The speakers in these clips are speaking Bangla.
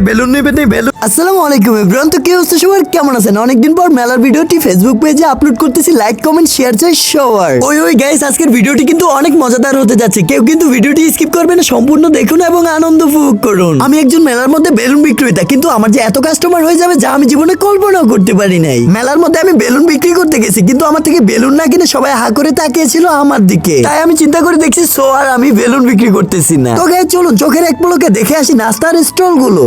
বেলুন নিবে নেই বেলুন। আসসালামু আলাইকুম এভরিওয়ান, তো কি অবস্থা সবার, কেমন আছেন? অনেকদিন পর মেলার ভিডিওটি ফেসবুক পেজে আপলোড করতেছি, লাইক কমেন্ট শেয়ার চাই সবার। ওই গাইস, আজকের ভিডিওটি কিন্তু অনেক মজাদার হতে যাচ্ছে, কেউ কিন্তু ভিডিওটি স্কিপ করবেন না, সম্পূর্ণ দেখুন এবং আনন্দ উপভোগ করুন। আমি একজন মেলার মধ্যে বেলুন বিক্রেতা, কিন্তু আমার যে এত কাস্টমার হয়ে যাবে যা আমি জীবনে কল্পনাও করতে পারি নাই। মেলার মধ্যে আমি বেলুন বিক্রি করতে গেছি, কিন্তু আমার থেকে বেলুন না কিনে সবাই হা করে তাকিয়েছিল আমার দিকে, তাই আমি চিন্তা করে দেখছি সো আর আমি বেলুন বিক্রি করতেছি না। তো গাইস চলুন চোখের এক পলকে দেখে আসি নাস্তার স্টল গুলো।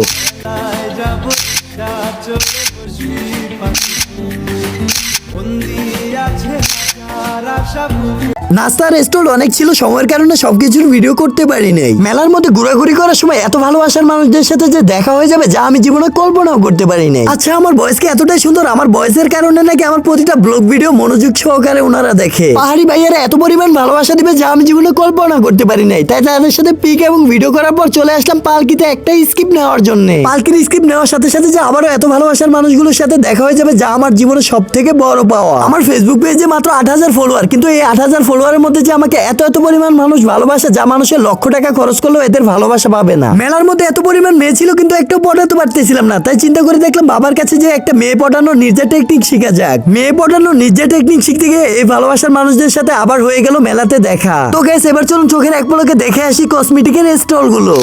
নাস্তার স্টল অনেক ছিল, সময়ের কারণে সবকিছুর ভিডিও করতে পারি নাই। মেলার মধ্যে ঘোরাঘুরি করার সময় এত ভালোবাসার মানুষদের সাথে যে দেখা হয়ে যাবে যা আমি জীবনে কল্পনাও করতে পারি নাই। আচ্ছা, আমার বয়সকে এতটাই সুন্দর, আমার বয়সের কারণে নাকি আমার প্রতিটা ব্লগ ভিডিও মনোযোগ সহকারে ওনারা দেখে। পাহাড়ি ভাইয়ারা এত পরিমাণ ভালোবাসা দিবে যা আমি জীবনে কল্পনা করতে পারি নাই, তাই তাদের সাথে পিক এবং ভিডিও করার পর চলে আসলাম পালকিতে একটাই স্কিপ নেওয়ার জন্য। পালকির স্কিপ নেওয়ার সাথে সাথে যে আবারও এত ভালোবাসার মানুষগুলোর সাথে দেখা হয়ে যাবে যা আমার জীবনে সব থেকে বড় পাওয়া। আমার ফেসবুক পেজে মাত্র 8,000 ফলোয়ার, কিন্তু এই 8,000 ফলোয়ারের মধ্যে যে আমাকে এত পরিমাণ মানুষ ভালোবাসে যা মানুষের লক্ষ টাকা খরচ করলেও এদের ভালোবাসা পাবে না। মেলার মধ্যে এত পরিমাণ মেয়ে ছিল, কিন্তু একটাও পটাতে পারতেছিলাম না, তাই চিন্তা করে দেখলাম বাবার কাছে যে একটা মেয়ে পটানোর নির্জা টেকনিক শিখা যাক। মেয়ে পটানোর নির্জা টেকনিক শিখতে গিয়ে এই ভালোবাসার মানুষদের সাথে আবার হয়ে গেল মেলাতে দেখা। তো গাইস এবার চলুন চোখের এক পলকে দেখে আসি কসমেটিকের স্টল গুলো।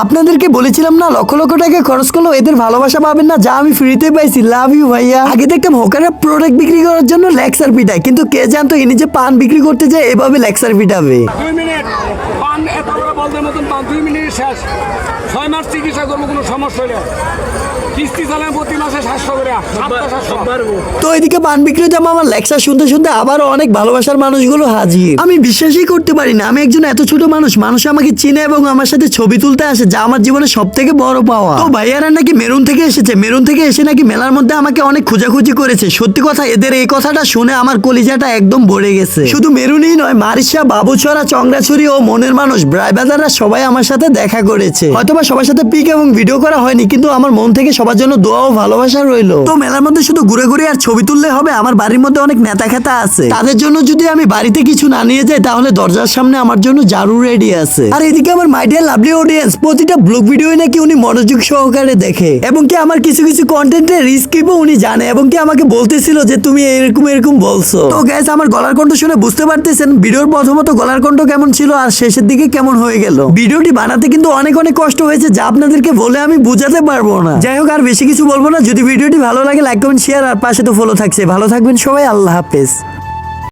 আপনাদেরকে বলেছিলাম না লক্ষ লক্ষ টাকা খরচ করলেও এদের ভালোবাসা পাবেন না যা আমি ফ্রিতে পাইছি। লাভ ইউ ভাইয়া। আগে দেখতাম হোকারের প্রোডাক্ট বিক্রি করার জন্য লেক্সার পিটায়, কিন্তু কে জানতো ইনি যে পান বিক্রি করতে যায় এভাবে লেক্সার পিটাবে। 2 মিনিট পান এত বড় বলদের মতন পান 2 মিনিট শেষ। 6 মাস চিকিৎসা করবো, কোনো সমস্যা হলে কিস্তি চালান প্রতি মাসে 700 করে। তো এদিকে পান বিক্রেতা আমার লেকচার শুনতে শুনতে আবারও অনেক ভালোবাসার মানুষগুলো হাজির। আমি বিশ্বাসই করতে পারি না আমি একজন এত ছোট মানুষ আমাকে চিনে এবং আমার সাথে ছবি তুলতে আসে যা আমার জীবনে সব থেকে বড় পাওয়া। তো ভাইয়ারা নাকি মেরুন থেকে এসেছে, মেরুন থেকে এসে নাকি মেলার মধ্যে আমাকে অনেক খোঁজাখুঁজি করেছে। সত্যি কথা, এদের এই কথাটা শুনে আমার কলিজাটা একদম ভরে গেছে। শুধু মেরুনই নয়, মারিশা, বাবুছড়া, চংরাছড়ি ও মনের মানুষ ব্রাইবাজাররা সবাই আমার সাথে দেখা করেছে। হয়তোবা সবার সাথে পিক এবং ভিডিও করা হয়নি, কিন্তু আমার মন থেকে সবার জন্য দোয়া ও ভালোবাসা রইলো। তো মেলার মধ্যে শুধু ঘুরে ঘুরে আর ছবি তুললে হবে? আমার বাড়ির মধ্যে অনেক নেতা খেতা আছে, তাদের জন্য যদি আমি বাড়িতে কিছু না নিয়ে যাই তাহলে দরজার সামনে আমার জন্য ঝাড়ু রেডি আছে। আর এদিকে আমার মাই ডিয়ার লাভলি অডিয়েন্স প্রতিটা ব্লগ ভিডিও নাকি উনি মনোযোগ সহকারে দেখে, এবং কি আমার কিছু কিছু কন্টেন্টের রিস্কিপও উনি জানে, এবং কি আমাকে বলতেছিল যে তুমি এরকম বলছো। তো গাইস, আমার গলার কণ্ঠ শুনে বুঝতে পারতেছেন ভিডিওর প্রথমত গলার কণ্ঠ কেমন ছিল আর শেষের দিকে কেমন হয়ে গেল। ভিডিওটি বানাতে কিন্তু অনেক কষ্ট হয়েছে যা আপনাদেরকে বলে আমি বুঝাতে পারবো না। যাই হোক, আর বেশি কিছু বলবো না। যদি ভিডিওটি ভালো লাগে লাইক কমেন্ট শেয়ার, আর পাশে তো ফলো থাকছে। ভালো থাকবেন সবাই, আল্লাহ হাফেজ।